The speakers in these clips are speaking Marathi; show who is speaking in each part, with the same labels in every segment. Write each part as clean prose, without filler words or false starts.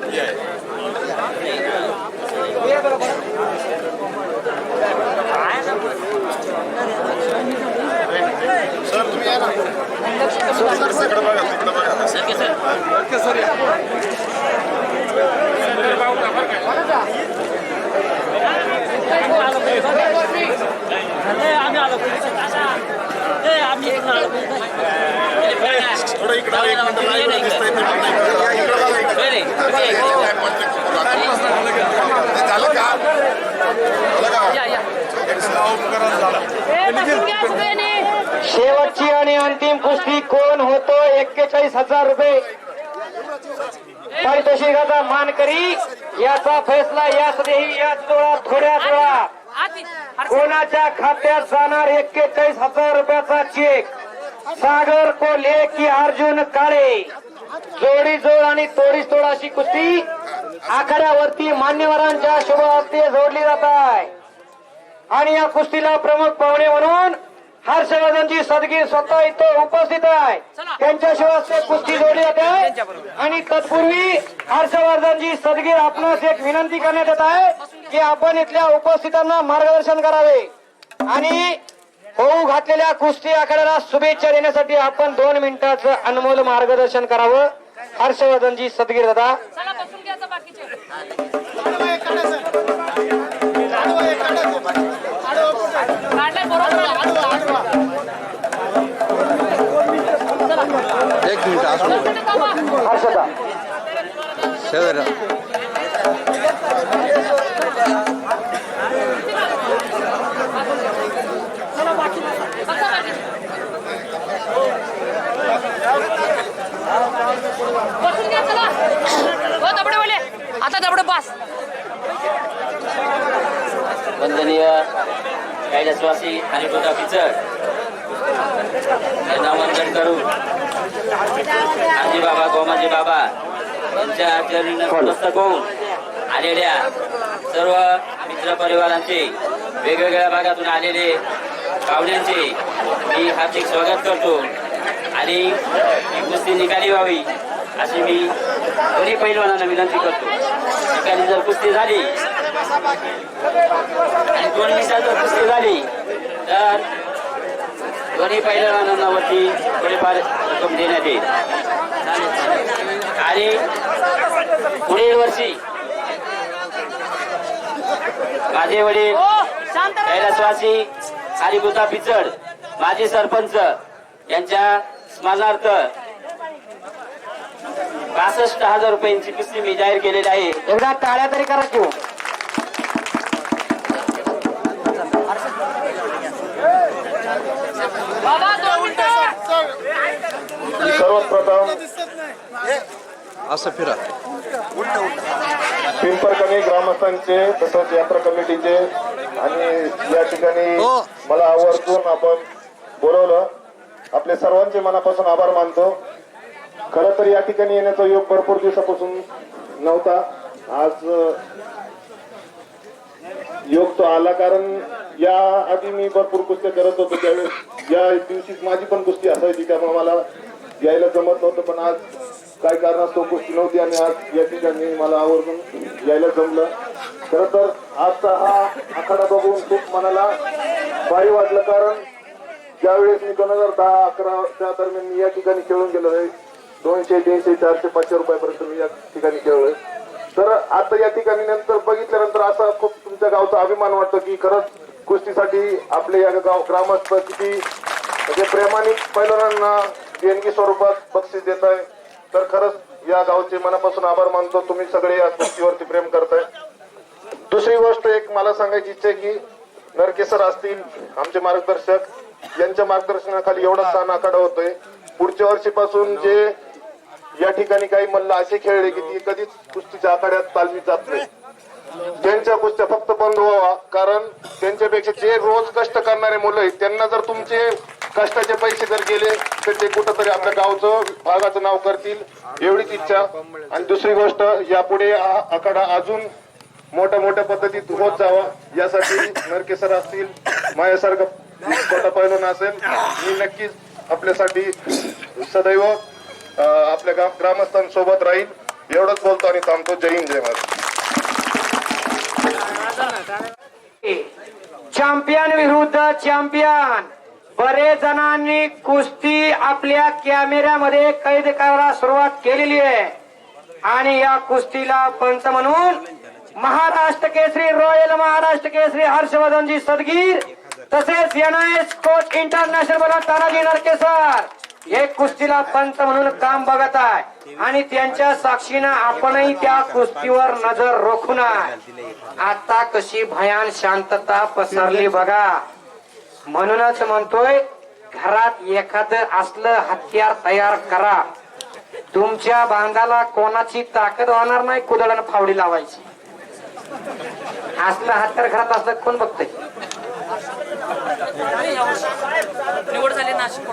Speaker 1: सर तुम्ही या ना तिकडे बघा सर थोडं इकडे झालं का
Speaker 2: शेवटची आणि अंतिम कुस्ती कोण होतो 41,000 रुपये पारितोषिकाचा मानकरी याचा फैसला याच देही याच थोड्याच वेळात कोणाच्या खात्यात जाणार 41,000 रुपयाचा चेक सागर कोल्हे की अर्जुन काळे जोडी जोड आणि तोडीस तोड अशी कुस्ती आखाड्यावरती मान्यवरांच्या शुभ हस्ते जोडली जात आहे आणि या कुस्तीला प्रमुख पाहुणे म्हणून हर्षवर्धनजी सदगीर स्वतः इथं उपस्थित आहे त्यांच्या शिवाय कुस्ती जोडली जाते आणि तत्पूर्वी हर्षवर्धनजी सदगीर आपणास एक विनंती करण्यात येत आहे की आपण इथल्या उपस्थितांना मार्गदर्शन करावे आणि होऊ घातलेल्या कुस्ती आखाड्याला शुभेच्छा देण्यासाठी आपण 2 मिनिटाचं अनमोल मार्गदर्शन करावं हर्षवर्धनजी सदगीर दादा
Speaker 3: एक मिनिट असू
Speaker 2: हर्षदा
Speaker 3: शेजारी
Speaker 4: आता दबडे पास
Speaker 5: वंदनीय कैलासवासी आणि टोटा पिचर नामांकन करून आजी बाबा गोमाजी बाबा यांच्या चरणी नतमस्तक होऊन आलेल्या सर्व मित्र परिवारांचे वेगवेगळ्या भागातून आलेले पाहुण्यांचे मी हार्दिक स्वागत करतो आणि ही कुस्ती निकाली व्हावी अशी मी दोन्ही पैलवानांना विनंती करतो. निकाली जर कुस्ती झाली आणि 2 मिनिटात जर कुस्ती झाली तर दोन्ही पैलवानांना वरती थोडीफार रक्कम देण्यात येईल आणि पुढील वर्षी माझे वडील कैलासवासी हरिभूता पिचड माजी सरपंच यांच्या स्मरणार्थ 65,000 रुपयांची कुस्ती मी जाहीर केलेली आहे.
Speaker 2: एकदा टाळ्या तरी करा किंवा
Speaker 1: सर्वप्रथम
Speaker 3: असं फिरा
Speaker 1: पिंपरकणी ग्रामस्थांचे तसंच यात्रा कमिटीचे आणि या ठिकाणी मला आवर्जून आपण बोलवलं आपले सर्वांचे मनापासून आभार मानतो. खरं तर या ठिकाणी येण्याचा योग भरपूर दिवसापासून नव्हता. आज योग तो आला कारण या आधी मी भरपूर कुस्त्या करत होतो त्यावेळेस या दिवशीच माझी पण कुस्ती असायची त्यामुळे मला यायला जमत नव्हतं पण आज काय कारणास्तव कुस्ती नव्हती आणि आज या ठिकाणी मला आवर्जून यायला जमलं. खरं तर आजचा हा आखाडा बघून खूप मनाला भारी वाटलं कारण ज्यावेळेस मी 2010-11 त्या दरम्यान मी या ठिकाणी खेळून गेलो आहे 200, 300, 400, 500 रुपयापर्यंत मी या ठिकाणी खेळलोय. तर आता या ठिकाणी नंतर बघितल्यानंतर असा खूप तुमच्या गावचा अभिमान वाटतो की खरंच कुस्तीसाठी आपले या गाव ग्रामस्थ किती म्हणजे प्रेमाने पैलवानांना देणगी स्वरूपात बक्षीस देत आहे. तर खरंच या गावचे मनापासून आभार मानतो. तुम्ही सगळे या कुस्तीवरती प्रेम करताय. दुसरी गोष्ट एक मला सांगायची इच्छा आहे की नरकेसर असतील आमचे मार्गदर्शक यांच्या मार्गदर्शनाखाली एवढा छान आखाडा होतोय. पुढच्या वर्षीपासून जे या ठिकाणी काही मल्ल असे खेळले की ती कधीच कुस्तीच्या आखाड्यात तालमीत जात नाही त्यांच्या कुस्त्या फक्त बंद व्हावा कारण त्यांच्यापेक्षा जे रोज कष्ट करणारे मुलं आहेत त्यांना जर तुमचे कष्टाचे पैसे जर गेले तर ते कुठंतरी आपल्या गावचं भागाचं नाव करतील एवढीच इच्छा. आणि दुसरी गोष्ट यापुढे हा आखाडा अजून मोठ्या पद्धतीत होत जावा यासाठी नरकेसर असतील माझ्यासारखा छोटा पैलवान असेल मी नक्कीच आपल्यासाठी सदैव आपल्या ग्रामस्थांसोबत राहील. एवढंच बोलतो आणि थांबतो. जय हिंद जय महाराज.
Speaker 2: चॅम्पियन विरुद्ध चॅम्पियन. बरेच जणांनी कुस्ती आपल्या कॅमेऱ्यामध्ये कैद करायला सुरुवात केलेली आहे आणि या कुस्तीला पंच म्हणून महाराष्ट्र केसरी रॉयल महाराष्ट्र केसरी हर्षवर्धनजी सदगीर तसेच NIS कोच इंटरनॅशनल बोला तानाजी नरके सर हे कुस्तीला पंच म्हणून काम बघत आहे आणि त्यांच्या साक्षीनं आपणही त्या कुस्तीवर नजर रोखून आहे. आता कशी भयान शांतता पसरली बघा. म्हणूनच म्हणतोय घरात एखादं असलं हत्यार तयार करा. तुमच्या बांधाला कोणाची ताकद होणार नाही कुदळानं फावडी लावायची. असलं हत्यार घरात असलं कोण बघतंय.
Speaker 4: निवड झाली नाशिक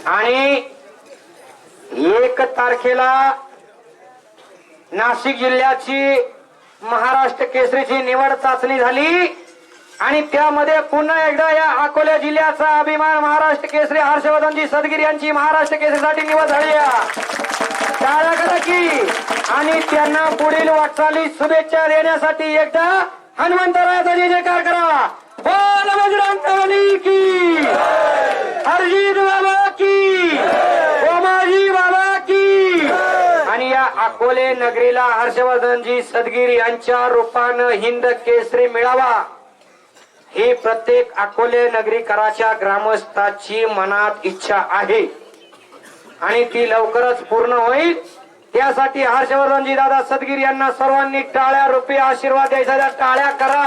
Speaker 2: आणि 1 तारखेला नाशिक जिल्ह्याची महाराष्ट्र केसरीची निवड चाचणी झाली आणि त्यामध्ये पुन्हा एकदा या अकोला जिल्ह्याचा अभिमान महाराष्ट्र केसरी हर्षवर्धनजी सदगीर यांची महाराष्ट्र केसरीसाठी निवड झाली आहे. टाळ्या करा की. आणि त्यांना पुढील वाटचाली शुभेच्छा देण्यासाठी एकदा हनुमंतरायाचा जय जयकार करा. बोल बजरंग की, हरजीत बाबा की, ओमाजी बाबा की. आणि या अकोले नगरीला हर्षवर्धनजी सदगीर यांच्या रूपानं हिंद केसरी मिळावा ही प्रत्येक अकोले नगरीकराच्या ग्रामस्थाची मनात इच्छा आहे आणि ती लवकरच पूर्ण होईल. त्यासाठी हर्षवर्धनजी दादा सदगीर यांना सर्वांनी टाळ्या रूपी आशीर्वाद द्यायचा. टाळ्या करा.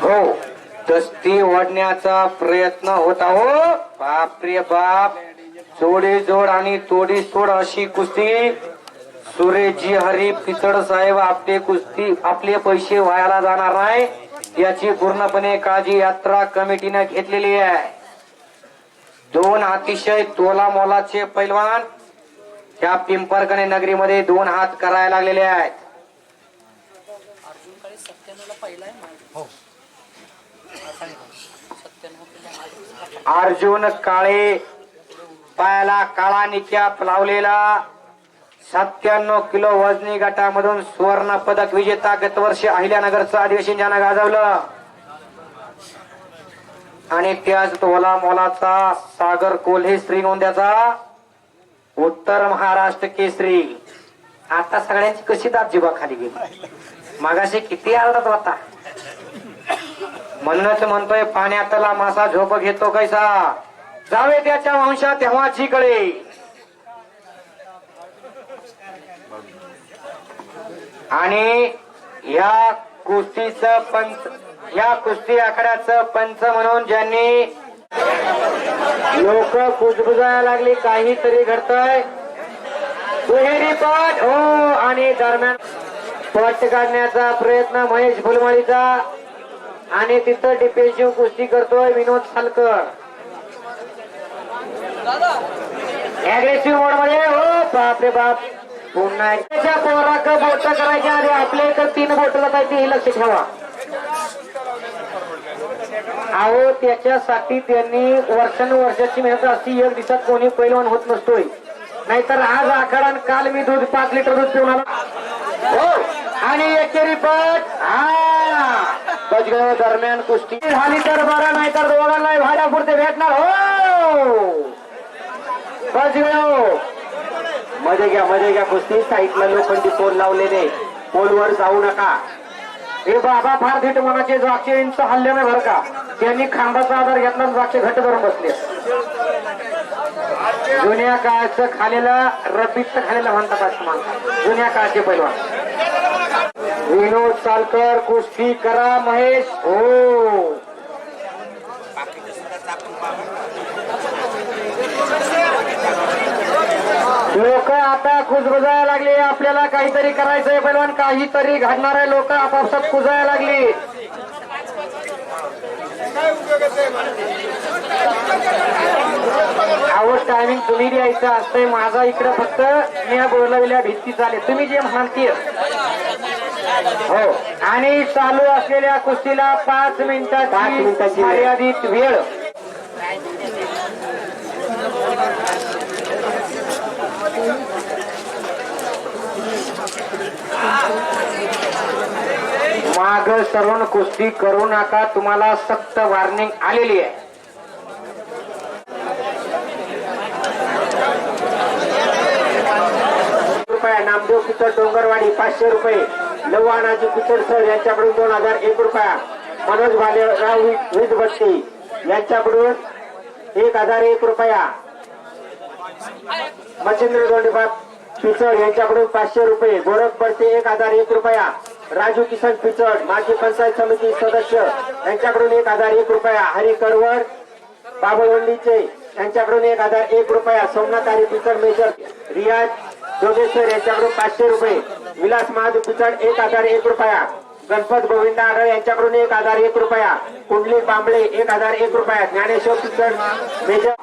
Speaker 2: हो दस्ती ओढण्याचा प्रयत्न होता. हो बापरे बाप. जोडे जोड आणि तोडी तोड अशी कुस्ती. सुरेशजी हरी पिचड साहेब आपले पैसे व्हायला जाणार नाही याची पूर्णपणे काळजी यात्रा कमिटीने घेतलेली आहे. 2 अतिशय तोला मोलाचे पैलवान त्या पिंपरकणे नगरीमध्ये 2 हात करायला लागलेले आहेत. अर्जुन काळे पायाला काळा निकॅप लावलेला 97 किलो वजनी गटामधून सुवर्ण पदक विजेता गत वर्षी अहिल्यानगरचं अधिवेशन ज्यानं गाजवलं आणि त्याच तोला मोलाचा सागर कोल्हे श्रीगोंद्याचा उत्तर महाराष्ट्र केसरी. आता सगळ्यांची कशी दाबजिबा खाली गेली. मागाशी किती आरडत होता. म्हणूनच म्हणतोय पाण्यातला मासा झोप घेतो कैसा जावे त्याच्या वंशा तेव्हाची कळे. आणि या कुस्तीचं पंच या कुस्ती आखाड्याचं पंच म्हणून ज्यांनी लोक कुजबुजायला लागली काहीतरी घडतंय. दुहेरी पट हो आणि दरम्यान पट काढण्याचा प्रयत्न महेश फुलमाळीचा आणि तिथं डिफेन्सिव्ह कुस्ती करतोय विनोद सालकर. अग्रेसिव्ह मोड मध्ये. हो बापरे बाप. पुन्हा एकदा पोराक बोट करायच्या आधी आपल्या इथं 3 बोट जायची हे लक्ष ठेवा. अहो त्याच्यासाठी त्यांनी वर्षानुवर्षाची मेहनत असती. एक दिवसात कोणी पैलवान होत नसतोय. नाहीतर आज आखाडा काल मी 5 लिटर दूध पिऊन आलो. हो आणि एकेरी पट. बजगाव दरम्यान कुस्ती झाली तर बरं नाही तर दोघांना भाड्यापुरते भेटणार. हो बजगाव मध्ये घ्या कुस्ती. साईडला लोखंडी पोल लावलेले. पोलवर जाऊ नका. हे बाबा फार धीट मनाचे द्राक्षेंच हल्ले नाही बरं का. त्यांनी खांबाचा आधार घेतला द्राक्ष घट्ट धरून बसले. जुन्या काळचं खालेलं रब्बीचं खालेलं म्हणतात जुन्या काळचे पैलवान. विनोद सालकर कुस्ती करा महेश. हो लोक आता कुजबुजायला लागले. आपल्याला काहीतरी करायचंय पैलवान. काहीतरी घडणारे लोक आपापसात कुजायला लागली. आवड टायमिंग तुम्ही द्यायचं असतंय. माझा इकडे फक्त मी बोलवलेल्या भित्ती चालेल. तुम्ही जे म्हणाल ते हो, आणि चालू असलेल्या कुस्तीला 5 मिनिटाची मर्यादित वेळ. माग सरून कुस्ती करू नका, तुम्हाला सक्त वॉर्निंग आलेली आहे. रुपये नामदेव पिचड डोंगरवाडी 500 रुपये. लव्हानाजी पिचड सर यांच्याकडून 2001 रुपया. मनोज भालेराव विजभट्टी यांच्याकडून 1001 रुपया. मच्छिंद्र दोंडेबा पिचड यांच्याकडून 500 रुपये. गोरख बडते 1001 रुपया. राजू किसन पिचड माजी पंचायत समिती सदस्य यांच्याकडून 1001 रुपया. हरी करवड बाबळवंडीचे यांच्याकडून 1001 रुपया. सोमनाथ हरी पिचड मेजर रियाज जोगेश्वर यांच्याकडून 500 रुपये. विलास महादेव पिचड 1001 रुपया. गणपत गोविंदा आढळ यांच्याकडून 1001 रुपया. कुंडली बांबळे 1001 रुपया. ज्ञानेश्वर पिचड मेजर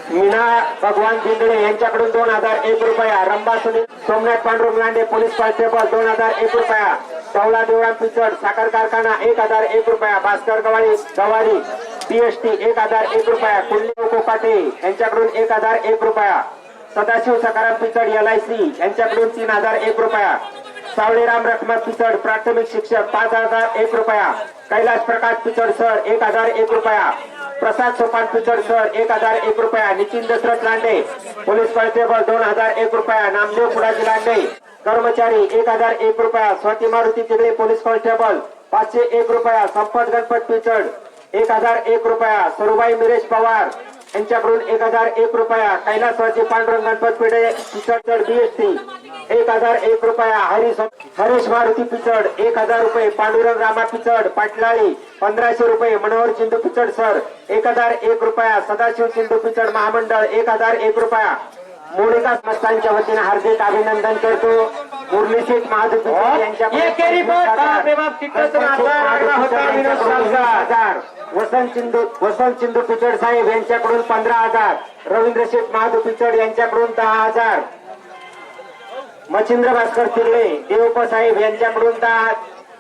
Speaker 2: मीना भगवान बिंदळे यांच्याकडून 2001 रुपया. रंबा सुनील सोमनाथ पांडुरंग लांडे पोलीस कॉन्स्टेबल 2001 रुपया. टवला देवळा पिचड साखर कारखाना 1001 रुपया. भास्कर गवारी पीएसटी 1001 रुपया. कुंडली कोकाटे यांच्याकडून 1001 रुपया. सदाशिव सकाराम पिचड LIC यांच्याकडून 3001 रुपया. सावळेराम रखमात पिचड प्राथमिक शिक्षक 5001 रुपया. कैलास प्रकाश पिचड सर 1001 रुपया. प्रसाद सोपान पिचड सर 1001 रुपया. नितीन दशरथ लांडे पोलीस कॉन्स्टेबल 2001 रुपया. नामदेव पुडाजी लांडे कर्मचारी 1001 रुपया. स्वाती मारुती तिगडे पोलीस कॉन्स्टेबल 501 रुपया. संपत गणपत पिचड 1001 रुपया. सरुबाई मिरेश पवार यांच्याकडून 1001 रुपया. कैलासवासी पांडुरंग गणपत पेढे पिचड BST 1001 रुपया. हरीश मारुती पिचड 1000 रुपये. पांडुरंग रामा पिचड पाटलाळी 1500 रुपये. मनोहर चिंदू पिचड सर 1001 रुपया. सदाशिव चिंदू पिचड महामंडळ 1001 रुपया. मोनिका मस्तांच्या वतीने हार्दिक अभिनंदन करतो. मुरली शेठ महादेव पिचड यांच्याकडून वसंत चिंदू पिचड साहेब यांच्याकडून 15,000. रवींद्र शेठ महादेव पिचड यांच्याकडून 10,000. मच्छिंद्र भास्कर तिगडे देवप साहेब यांच्याकडून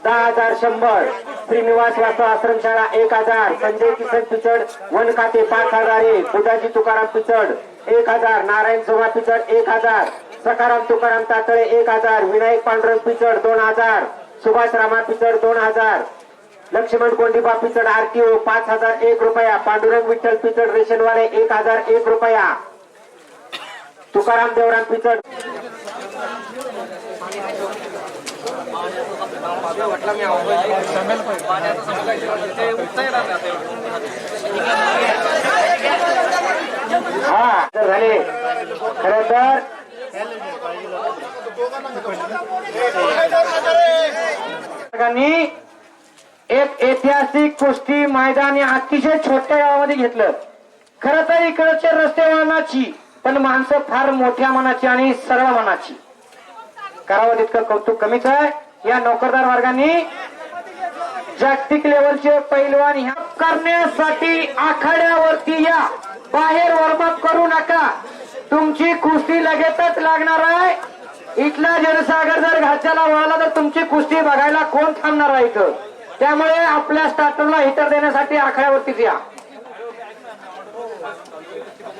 Speaker 2: 10,100. श्रीनिवास वास्तव आश्रमशाळा 1000. संजय किसन पिचड वन खाते 5,000. बुधाजी तुकाराम पिचड 1000. नारायण सोमा पिचड 1000. सकाराम तुकाराम तातळे 1000. विनायक पांडुरंग पिचड 2000. सुभाष रामा पिचड 2000. लक्ष्मण कोंडीबा पिचड RTO 5001 रुपया. पांडुरंग विठ्ठल पिचड रेशनवाले 1001 रुपया. तुकाराम देवराम पिचड हा तर झाले. खरं तर एक ऐतिहासिक कुस्ती मैदान अतिशय छोट्या गावामध्ये घेतलं. खरं तर इकडचे रस्ते मनाची पण माणसं फार मोठ्या मनाची आणि सरळ मनाची. करावं तितकं कौतुक कमीच आहे. या नोकरदार वर्गाने जागतिक लेवलचे पैलवान ह्या करण्यासाठी आखाड्यावरती या. बाहेर वॉर्मअप करू नका. तुमची कुस्ती लगेचच लागणार आहे. इथला जनसागर जर घाच्याला वळाला तर तुमची कुस्ती बघायला कोण थांबणार आहे इथं. त्यामुळे आपल्या स्टार्टरला हिटर देण्यासाठी आखाड्यावरतीच या.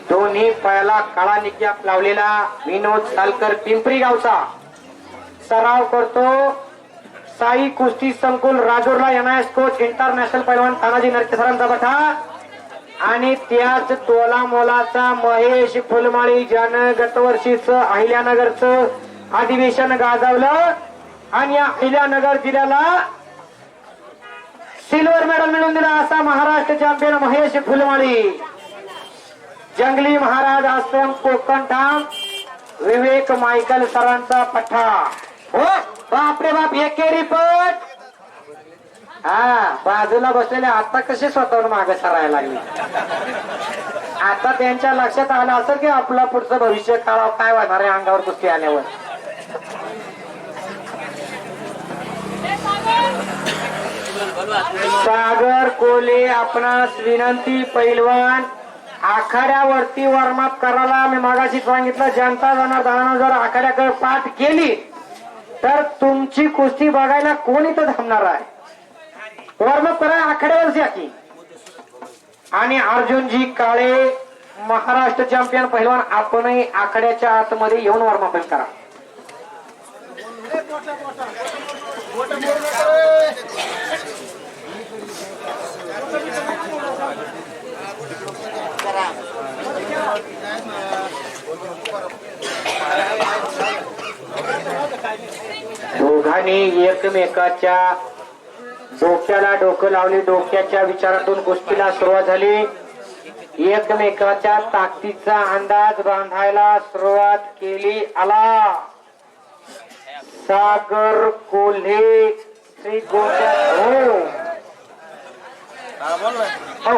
Speaker 2: दोन्ही पायाला काळा निक्याप लावलेला विनोद सालकर पिंपरी गावचा सराव करतो. साई कुस्ती संकुल राजूरला NIS कोच इंटरनॅशनल पैलवान तानाजी नरके सरांचा बठा. आणि त्याच तोला मोलाचा महेश फुलमाळी ज्यानं गतवर्षीच अहिल्यानगरचं अधिवेशन गाजवलं आणि या अहिल्यानगर जिल्ह्याला सिल्वर मेडल मिळवून दिला असा महाराष्ट्र चॅम्पियन महेश फुलमाळी. जंगली महाराज आश्रम कोकण ठाम विवेक मायकल सरांचा पठ्ठा. हो बापरे बाप एकेरी पट. हा बाजूला बसलेले आता कसे स्वतःहून मागे सरायला लागले. आता त्यांच्या लक्षात आलं असं की आपलं पुढचं भविष्य काळ काय वाटणार आहे अंगावर कुस्ती आल्यावर. सागर कोले आपणास विनंती. पैलवान आखाड्यावरती वॉर्मअप करायला मी मागाशी सांगितलं. जनता जनार्दनानं जर आखाड्याकडे पाठ केली तर तुमची कुस्ती बघायला कोण इथं थांबणार आहे? वॉर्मअप करा आखाड्यावर या की. आणि अर्जुनजी काळे महाराष्ट्र चॅम्पियन पहिलवान आपणही आखाड्याच्या आतमध्ये येऊन वॉर्मअप करा. दोघांनी एकमेकाच्या डोक्याला डोकं लावले. डोक्याच्या विचारातून कुस्तीला सुरुवात झाली. एकमेकाच्या ताकदीचा अंदाज बांधायला सुरुवात केली. आला सागर कोल्हे श्री गोंदिया. हो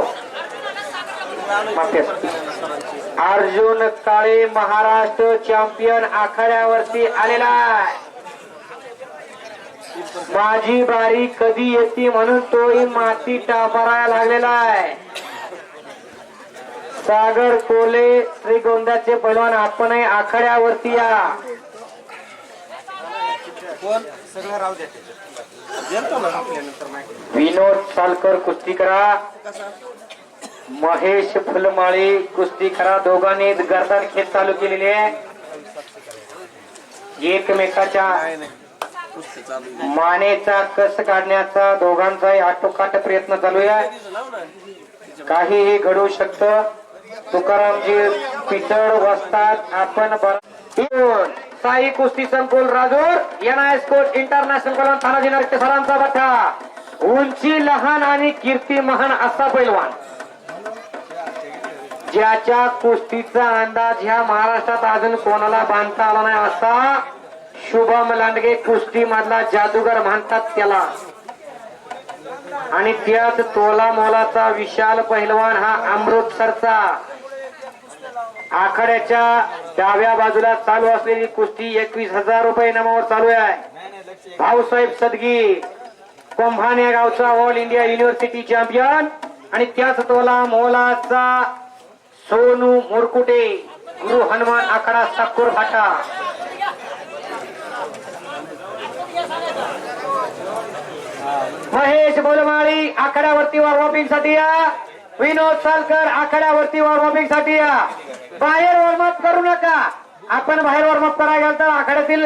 Speaker 2: अर्जुन काळे महाराष्ट्र चॅम्पियन आखाड्यावरती आलेला आहे. माझी बारी कधी येते म्हणून तोही माती टापारायला लागलेला आहे. सागर कोल्हे श्रीगोंद्याचे पैलवान आपणही आखाड्यावरती या. विनोद सालकर कुस्ती करा. महेश फुलमाळी कुस्ती करा. दोघांनी गर्दन खेळ चालू केलेली आहे. एकमेकाच्या मानेचा कस काढण्याचा दोघांचाही आटोकाट प्रयत्न चालू आहे. काहीही घडू शकतं. तुकारामजी पितळ वस्तात आपण साई कुस्ती संकुल राजूर NIS कोच इंटरनॅशनल पैलवान तानाजी नरके सरांचा बठा. उंची लहान आणि कीर्ती महान असा पैलवान ज्याच्या कुस्तीचा अंदाज ह्या महाराष्ट्रात अजून कोणाला बांधता आला नाही असा शुभम लांडगे कुस्ती मधला जादूगर म्हणतात त्याला. आणि त्यात तोला मोलाचा विशाल पहिलवान हा अमृतसरचा. आखाड्याच्या डाव्या बाजूला चालू असलेली कुस्ती 21,000 रुपये इनामावर चालू आहे. भाऊसाहेब सदगी कोंभाणे गावचा ऑल इंडिया युनिव्हर्सिटी चॅम्पियन आणि त्याच तोला मोलाचा सोनू मुरकुटे गुरु हनुमान आखाडा साकूर फाटा. महेश बोलमाळी आखाड्यावरती वॉर्मअपिंग साठी या. विनोद सालकर आखाड्यावरती वॉर्मअपिंग साठी या. बाहेर वॉर्मअप करू नका. आपण बाहेर वॉर्मअप करायला गेल तर आखाड्यातील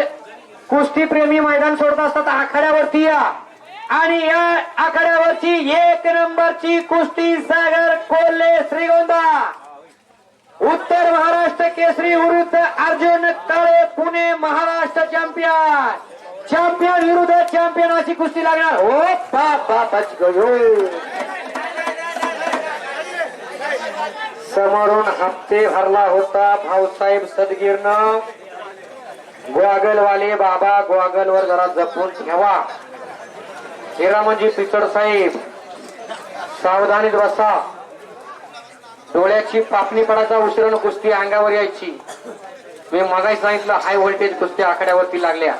Speaker 2: कुस्ती प्रेमी मैदान सोडत असतात. आखाड्यावरती या. आणि या आखाड्यावरची 1 नंबरची कुस्ती सागर कोल्हे श्रीगोंदा उत्तर महाराष्ट्र केसरी विरुद्ध अर्जुन काळे पुणे महाराष्ट्र चॅम्पियन. चॅम्पियन विरुद्ध चॅम्पियन अशी कुस्ती लागणार. हो समोरून हप्ते भरला होता भाऊसाहेब सदगीरनं. ग्वागलवाले बाबा ग्वागलवर जरा जपून ठेवा. हिरामनजी पिचड साहेब सावधानीत बसा. डोळ्याची पापणी पडायचा उशिरानं कुस्ती अंगावर यायची. मी मगाही सांगितलं हाय व्होल्टेज कुस्ती आखाड्यावरती लागल्या.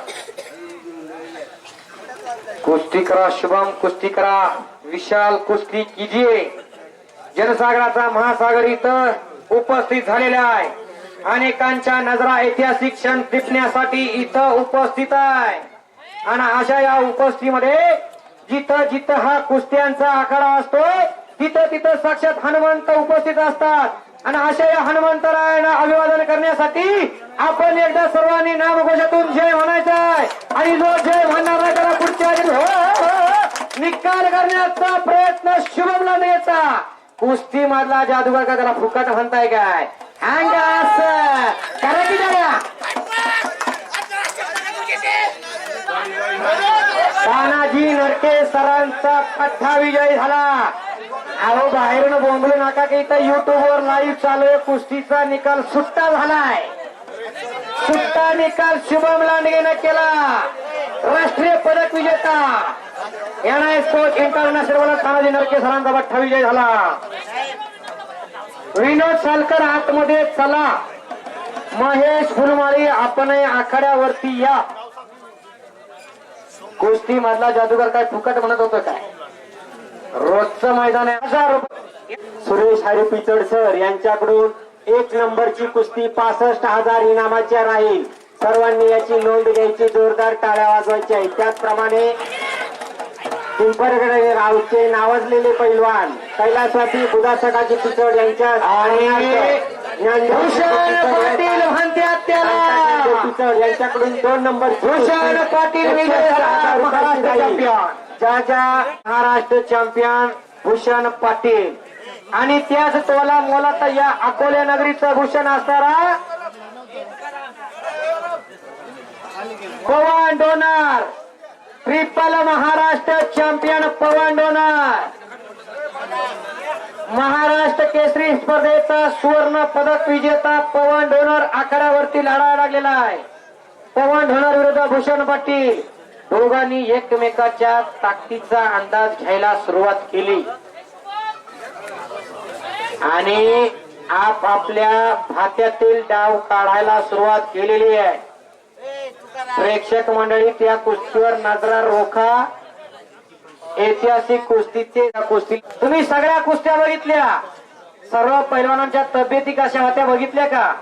Speaker 2: कुस्ती करा शुभम, कुस्ती करा विशाल, कुस्ती कीजिए. जनसागराचा महासागर इथं उपस्थित झालेला आहे. अनेकांच्या नजरा ऐतिहासिक क्षण टिपण्यासाठी इथं उपस्थित आहे. आणि अशा या उपस्थितीमध्ये जिथं जिथं हा कुस्त्यांचा आखाडा असतोय तिथं तिथं साक्षात हनुमंत उपस्थित असतात. आणि अशा या हनुमंतरायांना अभिवादन करण्यासाठी आपण एकदा सर्वांनी नामघोषातून जय म्हणायचा आहे. आणि जो जय म्हणणार नाही त्याला पुढच्या निकाल करण्याचा प्रयत्न शुभम लांडगेचा. कुस्ती मधला जादूगर का त्याला फुकट म्हणताय काय? अंगास करा की द्या. तानाजी नरके सरांचा पठ्ठा विजय झाला. अहो बाहेरून बोंबलू नका की इथं युट्यूबवर लाईव्ह चालू आहे. कुस्तीचा निकाल सुट्टा झालाय. सुट्टा निकाल शुभम लांडगेनं केला. राष्ट्रीय पदक विजेता NIS कोच इंटरनॅशनल तानाजी नरके सरांचा पठ्ठा विजय झाला. विनोद सालकर आतमध्ये चला. महेश फुलमाळी आपणही आखाड्यावरती या. कुस्ती मधला जादूगर काय फुकट म्हणत होतं काय? रोजचं मैदान आहे. 1000 रुपये. सुरेश हरी पिचड सर यांच्याकडून 1 नंबरची कुस्ती 65,000 इनामाची राहील. सर्वांनी याची नोंद घ्यायची, जोरदार टाळ्या वाजवायच्या. त्याचप्रमाणे पिंपरगड गावचे नावाजलेले पैलवान कैलासवासी बुधासकाची पिचड यांच्या पाटील म्हणतात त्याला पिचड यांच्याकडून 2 number Bhushan Patil Maharashtra champion, Maharashtra champion Bhushan Patil. आणि त्याच तोला मोलात या अकोले नगरीचं भूषण असणारा पवन डोनार, ट्रिपल महाराष्ट्र चॅम्पियन पवन डोनार, महाराष्ट्र केसरी स्पर्धेचा सुवर्ण पदक विजेता पवन डोनार आखाड्यावरती लढा लागलेला आहे. पवन डोनार विरुद्ध भूषण पाटील दोघांनी एकमेकाच्या ताकदीचा अंदाज घ्यायला सुरुवात केली आणि आपापल्या भात्यातील डाव काढायला सुरुवात केलेली आहे. प्रेक्षक मंडळी त्या कुस्तीवर नजरा रोखा. ऐतिहासिक कुस्तीचे कुस्ती तुम्ही सगळ्या कुस्त्या बघितल्या, सर्व पैलवानांच्या तब्येती कशा होत्या बघितल्या का?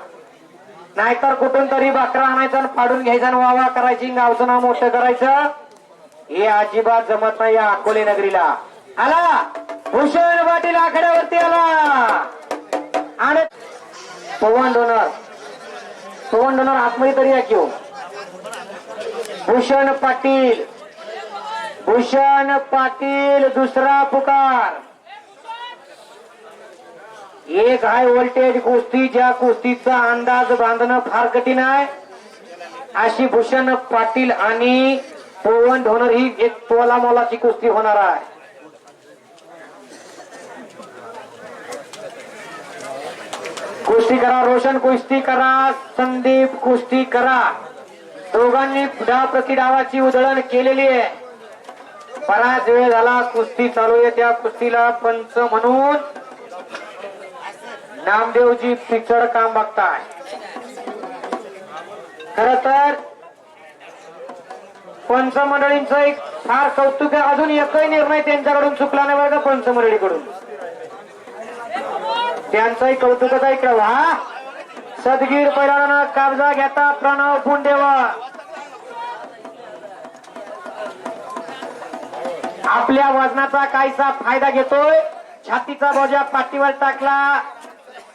Speaker 2: नाहीतर कुठून तरी बकरा आणायचा आणि फाडून घ्यायचा आणि वावा करायची, गावचं नाव मोठं करायचं, हे अजिबात जमत नाही या अकोले नगरीला. आला भूषण पाटील आखाड्यावरती आला आणि पवन डोनार आतमध्ये तरी या किंवा भूषण पाटील दुसरा पुकार. एक हाय व्होल्टेज कुस्ती, ज्या कुस्तीचा अंदाज बांधणं फार कठीण आहे, अशी भूषण पाटील आणि पवन डोनार ही एक तोला मोलाची कुस्ती होणार आहे. कुस्ती करा रोशन, कुस्ती करा संदीप, कुस्ती करा. दोघांनी डाव प्रति डावाची उधळण केलेली आहे. बराच वेळ झाला कुस्ती चालू आहे. त्या कुस्तीला पंच म्हणून नामदेवजी पिचड काम बघताय. खर तर पंच मंडळींचं एक फार कौतुक आहे. अजून एकही निर्णय त्यांच्याकडून चुकला नाही बरं का पंच मंडळीकडून. त्यांचंही कौतुकच आहे. इकडं हा सदगीर पैलवानानं कब्जा घेता प्रणव पुंडेवर. आपल्या वजनाचा काहीसा फायदा घेतोय. छातीचा बोजा पाठीवर टाकला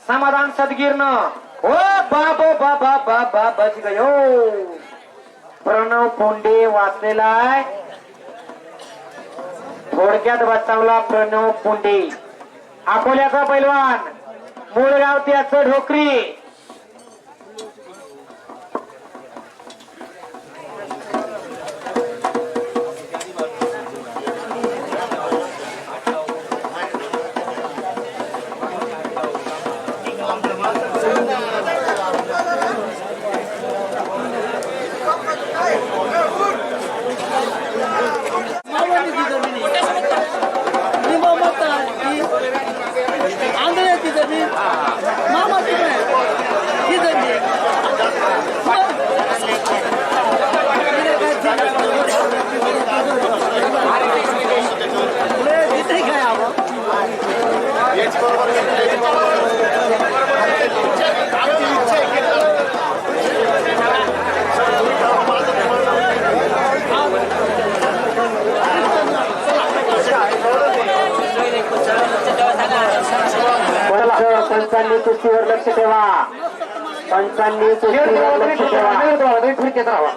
Speaker 2: समाधान सदगीरनं. हो बाबो बाबा बाबा बच गयो. प्रणव पुंडे वाचलेला आहे. थोडक्यात बचावला प्रणव पुंडे. अकोल्याचा पैलवान, मूळगाव त्याचं ढोकरी. पंचांनी कुस्तीवर लक्ष ठेवा. पंचांनी कुस्तीवर लक्ष ठेवा. फिरकेत राहा.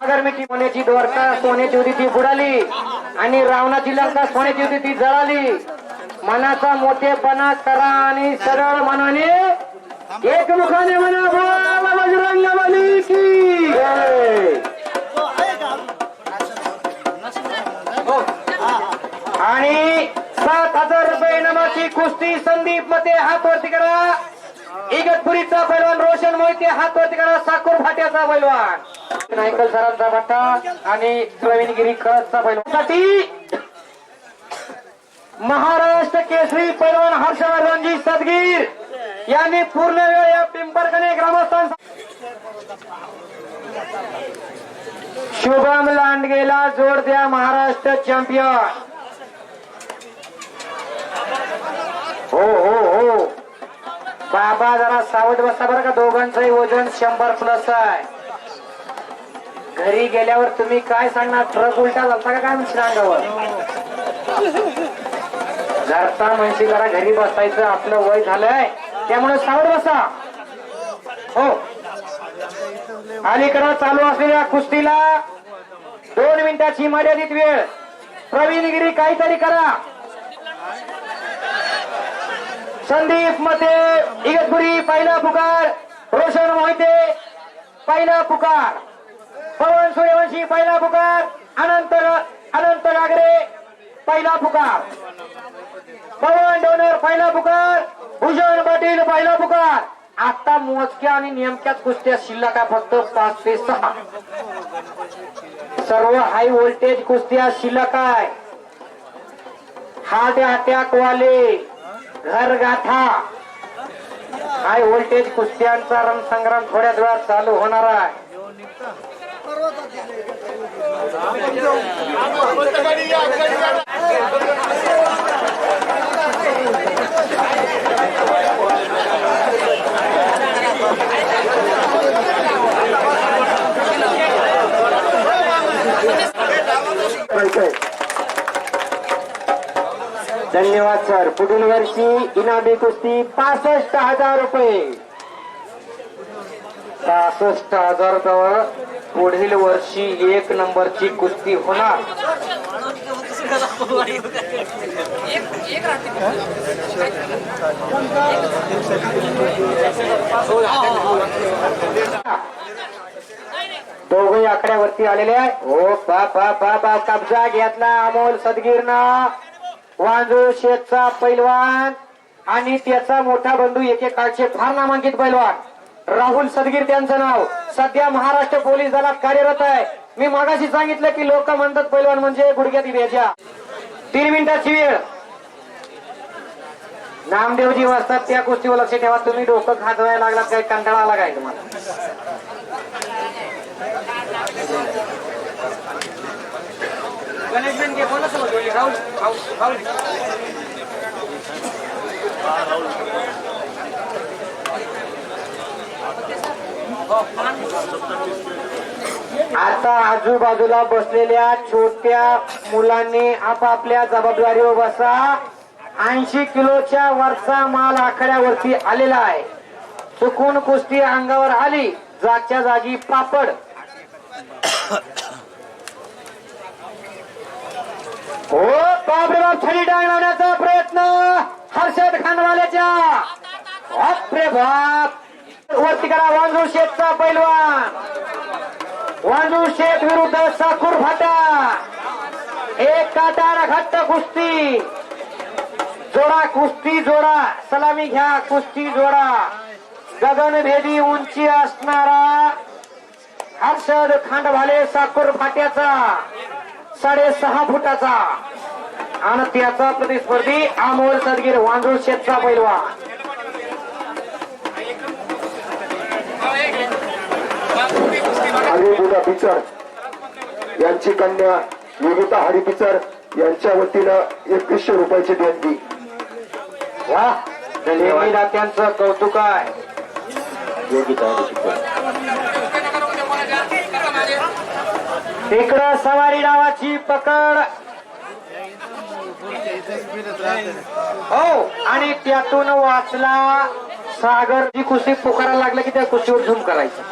Speaker 2: गर्मीची सोन्याची द्वारका सोन्याची होती ती बुडाली आणि रावणाची लंका सोन्याची होती ती जळाली. मनाचा मोठेपणा करा आणि सरळ मनाने एकमुखाने म्हणा बोला बजरंगबली की जय. आणि 7,000 रुपये इनामाची कुस्ती. संदीप मते हात वरती करा. इगतपुरीचा पैलवान रोशन मोहिते हात वरती करा. साकूर फाट्याचा पैलवान नायकल सरांचा भट्टा आणि प्रवीणगिरी खळदचा पैलवान. महाराष्ट्र केसरी पैलवान हर्षवर्धनजी सदगीर यांनी पूर्ण वेळ या पिंपरकणे ग्रामस्थान. शुभम लांडगेला जोड द्या. महाराष्ट्र चॅम्पियन हो हो हो बाबा जरा सावध बसा बरं का. दोघांचंही वजन 100+ आहे. घरी गेल्यावर तुम्ही काय सांगणार? ट्रक उलटा झालता का काय म्हणशील अंगावर? घरचा म्हणशी जरा घरी बसायचं, आपलं वय झालंय त्यामुळे सावध बसा. हो अलीकडे चालू असलेल्या कुस्तीला 2 मिनिटाची मर्यादित वेळ. प्रवीणगिरी काहीतरी करा. संदीप मते इगतपुरी पहिला पुकार. रोशन मोहिते पहिला पुकार. पवन सूर्यवंशी पहिला पुकार. अनंत नागरे पहिला पुकार. पवन डोनर पहिला पुकार. भूषण पाटील पहिला पुकार. आता मोजक्या आणि नेमक्याच कुस्त्या शिल्लक आहे फक्त 5 ते 6. सर्व हाय व्होल्टेज कुस्त्या शिल्लक आहे. हार्ट अटॅक वाले घरगाठा हाय व्होल्टेज कुस्त्यांचा रणसंग्राम थोड्याच वेळात चालू होणार आहे. धन्यवाद सर. पुढील वर्षी इनामी कुस्ती 65,000 रुपये. 65,000 रुपयावर पुढील वर्षी 1 नंबरची कुस्ती होणार. दोघे आकड्यावरती आलेले आहे. हो बाबा कब्जा घेतला अमोल सदगीरनं. वांजूळ शेठचा पैलवान आणि त्याचा मोठा बंधू एकेकाळचे फार नामांकित पैलवान राहुल सदगीर त्यांचं नाव. सध्या महाराष्ट्र पोलीस दलात कार्यरत आहे. मी मागाशी सांगितलं की लोक म्हणतात पैलवान म्हणजे गुडघ्यात द्यायच्या. 3 मिनिटाची वेळ. नामदेवजी वाजतात त्या कुस्तीवर लक्ष ठेवा. तुम्ही डोकं खाजवायला लागलात काय? कंटाळा आला काय तुम्हाला? आता आजूबाजूला बसलेल्या छोट्या मुलांनी आपापल्या जबाबदारीवर बसा. 80 किलोच्या वरचा माल आखाड्यावरती आलेला आहे. चुकून कुस्ती अंगावर आली जागच्या जागी पापड. हो बापरे बाप. छडी डांग लावण्याचा प्रयत्न हर्षद खानवाल्याच्या. बापरे बाप. वरती करा. वांजूळ शेठचा पैलवान. वांजूळ शेठ विरुद्ध साकूर फाटा. एक काटार घट्ट कुस्ती. जोडा कुस्ती जोडा. सलामी घ्या कुस्ती जोडा. गगनभेदी उंची असणारा हर्षद खांडवाले साकूर फाट्याचा 6.5 फुटाचा आणि त्याचा प्रतिस्पर्धी अमोल सदगीर वांजूळ शेठचा पैलवान.
Speaker 1: हरिबुला पिचर यांची कन्या योगिता हरी पिचर यांच्या वतीनं 2100 रुपयाची देणगी.
Speaker 2: वा धन्यवाद. त्यांचं कौतुक आहे.
Speaker 1: योगिता हरी पिचर.
Speaker 2: इकडं सवारी नावाची पकड. हो आणि त्यातून वाचला सागर. जी कुस्ती पुकारायला लागलं की त्या कुस्तीवर झूम करायचं.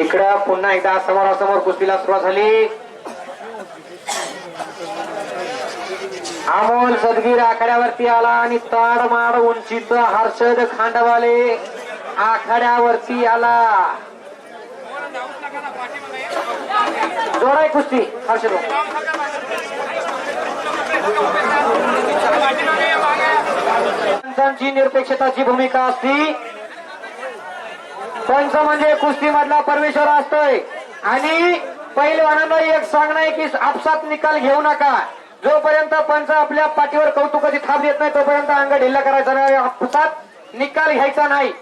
Speaker 2: इकडं पुन्हा एकदा समोरासमोर कुस्तीला सुरुवात झाली. अमोल सदगीर आखाड्यावरती आला आणि ताडमाड उंचीच हर्षद खांडवाले आखाड्यावरती आला. जोडाय कुस्ती हर्षद. पंचांची निरपेक्षताची भूमिका असती. पंच म्हणजे कुस्ती मधला परमेश्वर असतोय. आणि पहिलवानांना एक सांगणं आहे की आपसात निकाल घेऊ नका. जोपर्यंत पंच आपल्या पाठीवर कौतुकाची थाप देत नाही तोपर्यंत अंग ढिल्ला करायचा नाही. आपसात निकाल घ्यायचा नाही.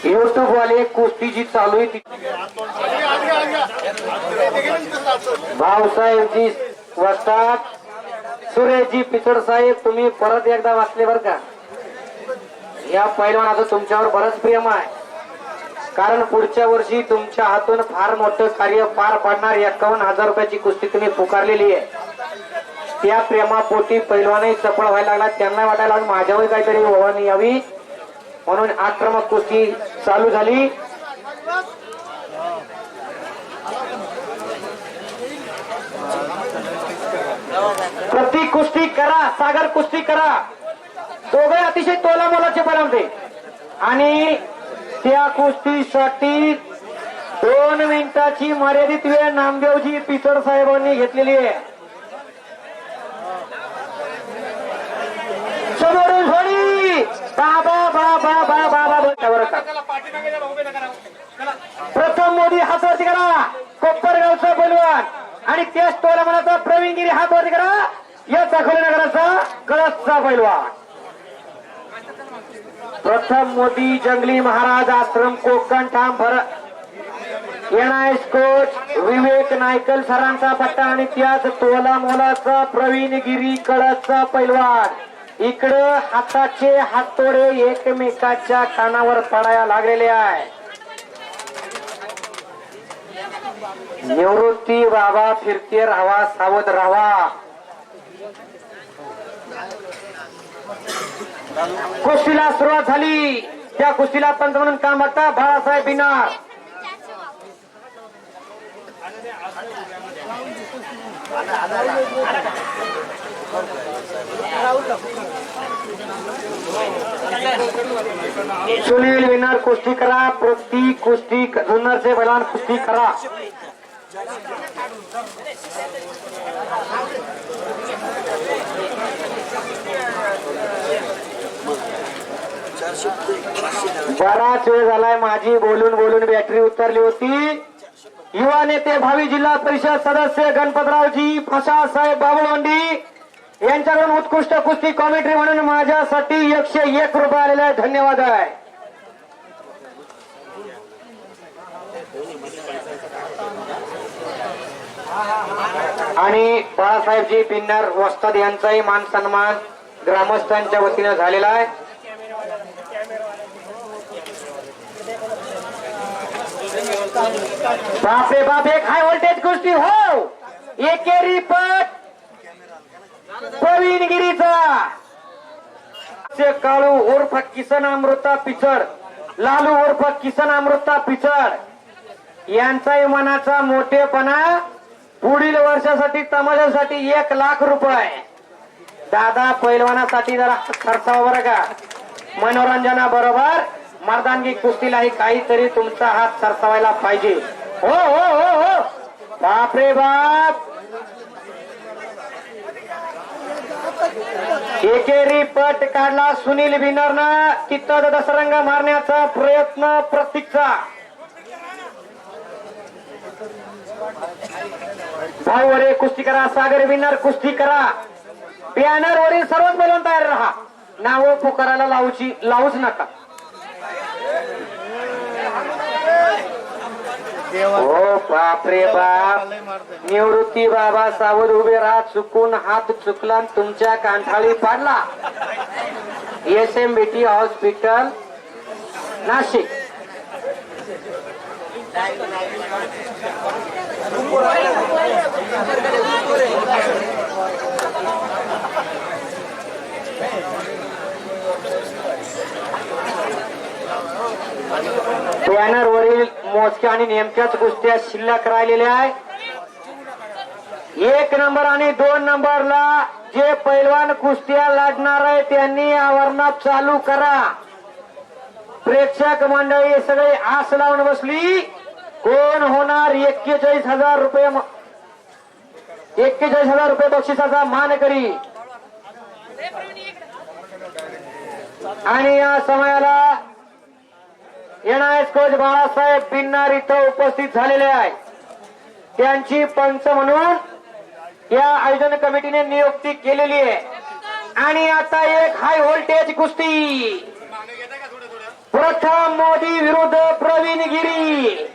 Speaker 2: युट्यूब वाले कुस्ती जी चालू आहे ती भाऊसाहेबजी वस्ताद, सुरेशजी पिचड साहेब, तुम्ही परत एकदा वाचले बर का. या पैलवानाचं तुमच्यावर बरंच प्रेम आहे, कारण पुढच्या वर्षी तुमच्या हातून फार मोठं कार्य पार पाडणार 51,000 रुपयाची कुस्ती तुम्ही पुकारलेली आहे. त्या प्रेमापोटी पैलवानही सफळ व्हायला लागला. त्यांना वाटायला माझ्यावर काहीतरी ओवाळणी यावी, म्हणून आक्रमक कुस्ती चालू झाली. प्रति कुस्ती करा, सागर कुस्ती करा. दोघे अतिशय तोला मोलाचे बनवते आणि त्या कुस्तीसाठी 2 मिनिटाची मर्यादित वेळ नामदेवजी पिचड साहेबांनी घेतलेली आहे. समोरून झोडी बाबा बाबा बाबा बाबा. प्रथम मोदी हातवरती करा, कोपरगावचा पैलवान, आणि त्याच तोला मनाचा प्रवीणगिरी हातवरती करा, या दाखवले नगराचा कळसचा पैलवान. प्रथम मोदी जंगली महाराज आश्रम कोकण ठाम भरत एनआयएस कोच विवेक नायकल सरांचा पट्टा आणि त्याच तोला मोलाचा प्रवीणगिरी कळसचा पैलवान. इकडं हाताचे हातोडे एकमेकाच्या कानावर पडायला लागलेले आहे. निवृत्ती बाबा फिरते राहावा, सावध राहावा. कुस्तीला सुरुवात झाली. त्या कुस्तीला पंच म्हणून काम बघता बाळासाहेब बिनार. सुनील विनार कुस्ती करा, प्रति कुस्ती जुन्नरचे पैलवान कुस्ती करा. बराच वेळ झालाय, माझी बोलून बोलून बॅटरी उतरली होती. युवा नेते भावी जिल्हा परिषद सदस्य गणपतरावजी फसा साहेब बाबुळवंडी यांच्याकडून उत्कृष्ट कुस्ती कॉमेंट्री म्हणून माझ्यासाठी 101 रुपये आलेले आहे. धन्यवाद आहे. आणि बाळासाहेबजी पिन्नर वस्ताद यांचाही मान सन्मान ग्रामस्थांच्या वतीने झालेला आहे. बापरे बाप, एक हाय व्होल्टेज कुस्ती हो. एकेरी पट प्रवीणगिरीचा काळू उर्फ किसन अमृता पिचड, लालू उर्फ किसन अमृता पिचड यांचाही मनाचा मोठेपणा. पुढील वर्षासाठी तमाशासाठी 1 लाख रुपये. दादा पैलवानासाठी जरा खर्चावा बरं का. मनोरंजनाबरोबर मर्दानगी कुस्तीलाही काहीतरी तुमचा हात सरसावायला पाहिजे. हो हो हो हो, बापरे बाप. एकेरी पट काढला सुनील बिनरनं. तिथं दसरंग मारण्याचा प्रयत्न प्रतीकचा. भाऊ वरे कुस्ती करा, सागर बिनर कुस्ती करा. बॅनर वरील सर्वच पैलवान तयार राहा. नाव पुकारायला लावूच नका. हो बापरे बाप. निवृत्ती बाबा सावध उभे राहा. चुकून हात चुकला तुमच्या कांठाळी पाडला. SMBT hospital Nashik. बॅनर वरील मोजक्या आणि नेमक्याच कुस्त्या शिल्लक राहिलेल्या आहे. 1 नंबर आणि 2 नंबरला जे पैलवान कुस्त्या लढणार आहे त्यांनी आवरणात चालू करा. प्रेक्षक मंडळी सगळे आस लावून बसली. कोण होणार 41,000 रुपये 41,000 रुपये बक्षिसाचा मान करी. आणि या समयाला एनआयएस कोच बाळासाहेब बिन्नार इथं उपस्थित झालेले आहे. त्यांची पंच म्हणून या आयोजन कमिटीने नियुक्ती केलेली आहे. आणि आता एक हाय व्होल्टेज कुस्ती प्रथम मोदी विरुद्ध प्रवीण गिरी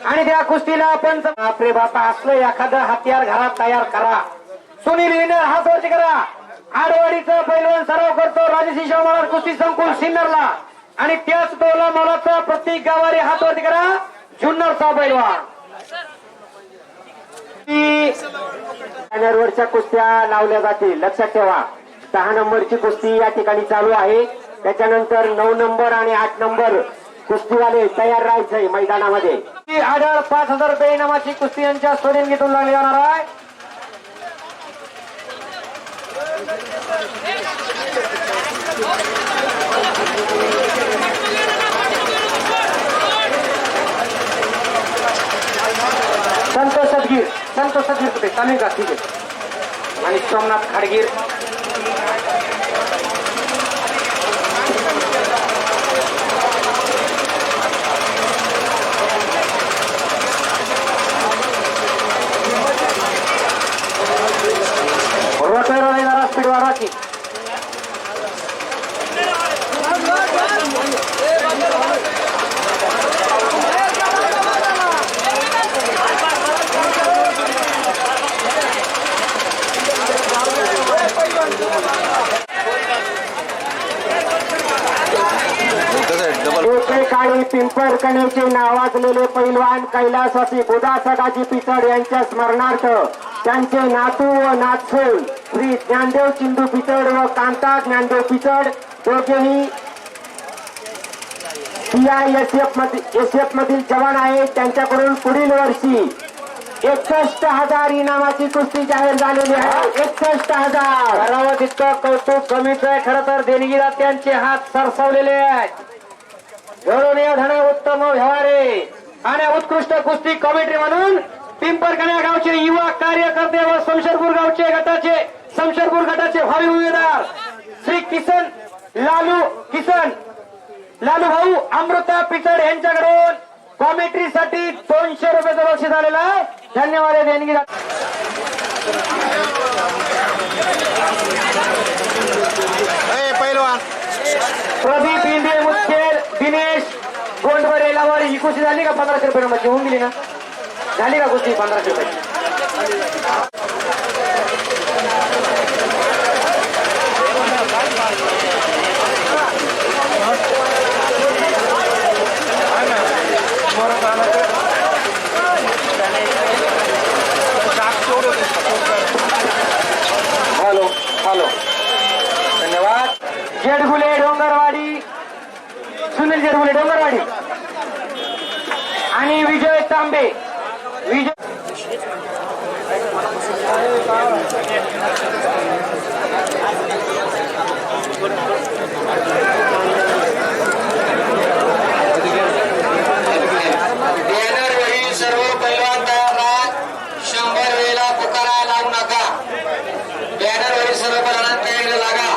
Speaker 2: आणि त्या कुस्तीला आपण बापरे बापा असलं एखादं हत्यार घरात तयार करा. सुनील विनर हात वरती करा. आडवाडीचा पैलवान सराव करतो राजश्री शाहू महाराज कुस्ती संकुल सिन्नरला आणि त्याच टोला मोलाचा प्रत्येक गावारी हात वरती करा. जुन्नरचा पैलवान बॅनरवरच्या कुस्त्या लावल्या जातील. लक्षात ठेवा 10 नंबरची कुस्ती या ठिकाणी चालू आहे. त्याच्यानंतर 9 नंबर आणि 8 नंबर कुस्तीवाले तयार राहायचंय मैदानामध्ये. आढळ 5,000 रुपये इनामाची कुस्ती यांच्या सोनेनगीतून लागली जाणार आहे. संतोष सदगीर कुठे चालू का? ठीक आहे. आणि सोमनाथ खाडगीर जरा स्पीड वाढवा की. एकेकाळी पिंपळकणीचे नावाजलेले पैलवान कैलासवासी बुधा सदाजी पिचड यांच्या स्मरणार्थ त्यांचे नातू व नातसून श्री ज्ञानदेव चिंदू पिचड व कांता ज्ञानदेव पिचड दोघेही CISF मधील जवान आहेत. त्यांच्याकडून पुढील वर्षी 61,000 इनामाची कुस्ती जाहीर झालेली आहे. 61,000 करावं तितकं कौतुक कमीच आहे. खरं तर देणगीला त्यांचे हात सरसावलेले आहेत. गौरवनीय धन उत्तम व्यवहारे आणि उत्कृष्ट कुस्ती कॉमेंट्री म्हणून पिंपळकण्या गावचे युवा कार्यकर्ते व शमशेरपूर गावचे शमशेरपूर गटाचे भावी उमेदवार श्री लालू भाऊ अमृता पिचड यांच्याकडून कॉमेंट्रीसाठी 200 रुपयाचं बक्षीस आलेलं आहे. धन्यवाद. देणगी
Speaker 3: पैलवान
Speaker 2: प्रदीप इंदे मुखेल दिनेश गोंडवर येलावर ही कुस्ती झाली का? 1500 रुपये नंबरची होऊन गेली ना? झाली का कुस्ती? 1500 रुपये. हॅलो धन्यवाद. जेडगुले डोंगरवाडी सुनील जेडगुले डोंगरवाडी आणि विजय तांबे.
Speaker 6: बॅनरवरील सर्व पैलवान तयार राहा. 100 वेळेला पुकारा लावू नका. बॅनरवरील सर्व पैलवान तयारीला लागा.